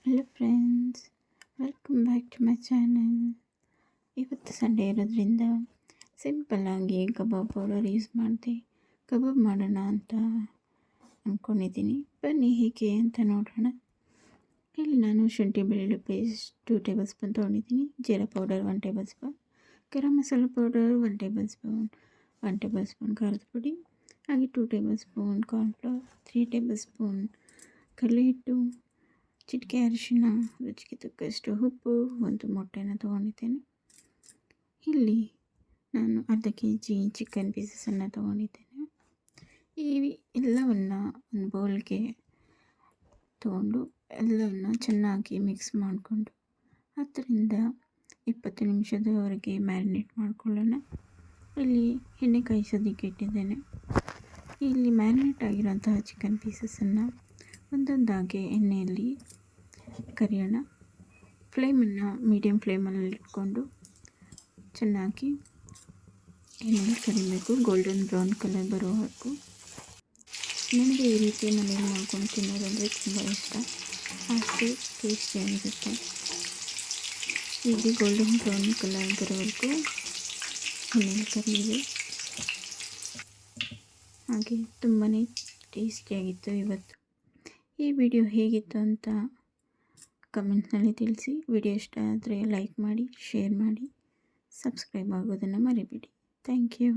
Hello friends, welcome back to my channel. ಇವತ್ತು Sunday ಇರೋದ್ರಿಂದ ಸಿಂಪಲ್ಲಾಗಿ ಕಬಾಬ್ ಪೌಡರ್ ಯೂಸ್ ಮಾಡಿದೆ ಕಬಾಬ್ ಮಾಡೋಣ ಅಂತ ಅಂದ್ಕೊಂಡಿದ್ದೀನಿ. ಬನ್ನಿ ಹೇಗೆ ಅಂತ ನೋಡೋಣ. ಇಲ್ಲಿ ನಾನು ಶುಂಠಿ ಬೆಳ್ಳುಳ್ಳಿ ಪೇಸ್ಟ್ 2 ಟೇಬಲ್ ಸ್ಪೂನ್ ತೊಗೊಂಡಿದ್ದೀನಿ, ಜೀರಾ powder 1 tablespoon, garam masala powder 1 tablespoon, 1 tablespoon ಖಾರದ ಪುಡಿ, ಹಾಗೆ 2 tablespoon cornflour, 3 tablespoon ಕಡಲೆ ಹಿಟ್ಟು, ಚಿಟಿಕೆ ಅರಿಶಿನ, ರುಚಿಗೆ ತಕ್ಕಷ್ಟು ಉಪ್ಪು, ಒಂದು ಮೊಟ್ಟೆನ ತೊಗೊಂಡಿದ್ದೇನೆ. ಇಲ್ಲಿ ನಾನು ಅರ್ಧ kg ಚಿಕನ್ ಪೀಸಸನ್ನು ತೊಗೊಂಡಿದ್ದೇನೆ. ಈ ಎಲ್ಲವನ್ನು ಒಂದು ಬೌಲ್ಗೆ ತೊಗೊಂಡು ಎಲ್ಲವನ್ನು ಚೆನ್ನಾಗಿ ಮಿಕ್ಸ್ ಮಾಡಿಕೊಂಡು 10-20 ನಿಮಿಷದವರೆಗೆ ಮ್ಯಾರಿನೇಟ್ ಮಾಡ್ಕೊಳ್ಳೋಣ. ಇಲ್ಲಿ ಎಣ್ಣೆ ಕಾಯಿಸೋದಕ್ಕೆ ಇಟ್ಟಿದ್ದೇನೆ. ಇಲ್ಲಿ ಮ್ಯಾರಿನೇಟ್ ಆಗಿರೋಂತಹ ಚಿಕನ್ ಪೀಸಸನ್ನು ಒಂದೊಂದಾಗಿ ಎಣ್ಣೆಯಲ್ಲಿ ಕರಿಯೋಣ. ಫ್ಲೇಮನ್ನು ಮೀಡಿಯಮ್ ಫ್ಲೇಮಲ್ಲಿ ಇಟ್ಕೊಂಡು ಚೆನ್ನಾಗಿ ಎಣ್ಣೆಯಲ್ಲಿ ಕರಿಬೇಕು, ಗೋಲ್ಡನ್ ಬ್ರೌನ್ ಕಲರ್ ಬರೋವರೆಗೂ. ನನಗೆ ಈ ರೀತಿ ಮನೇಲಿ ಮಾಡ್ಕೊಂಡು ತಿನ್ನೋದಂದರೆ ತುಂಬ ಇಷ್ಟ, ಅಷ್ಟು ಟೇಸ್ಟಿಯಾಗಿರುತ್ತೆ. ಹೀಗೆ ಗೋಲ್ಡನ್ ಬ್ರೌನ್ ಕಲರ್ ಬರೋವರೆಗೂ ಎಣ್ಣೆಯಲ್ಲಿ ಕರಿಯಿದೆ. ಹಾಗೆ ತುಂಬಾ ಟೇಸ್ಟಿಯಾಗಿತ್ತು ಇವತ್ತು. ಈ ವಿಡಿಯೋ ಹೇಗಿತ್ತು ಅಂತ ಕಮೆಂಟ್ನಲ್ಲಿ ತಿಳಿಸಿ. ವಿಡಿಯೋ ಇಷ್ಟ ಆದರೆ ಲೈಕ್ ಮಾಡಿ, ಶೇರ್ ಮಾಡಿ, ಸಬ್ಸ್ಕ್ರೈಬ್ ಆಗೋದನ್ನು ಮರಿಬೇಡಿ. Thank you.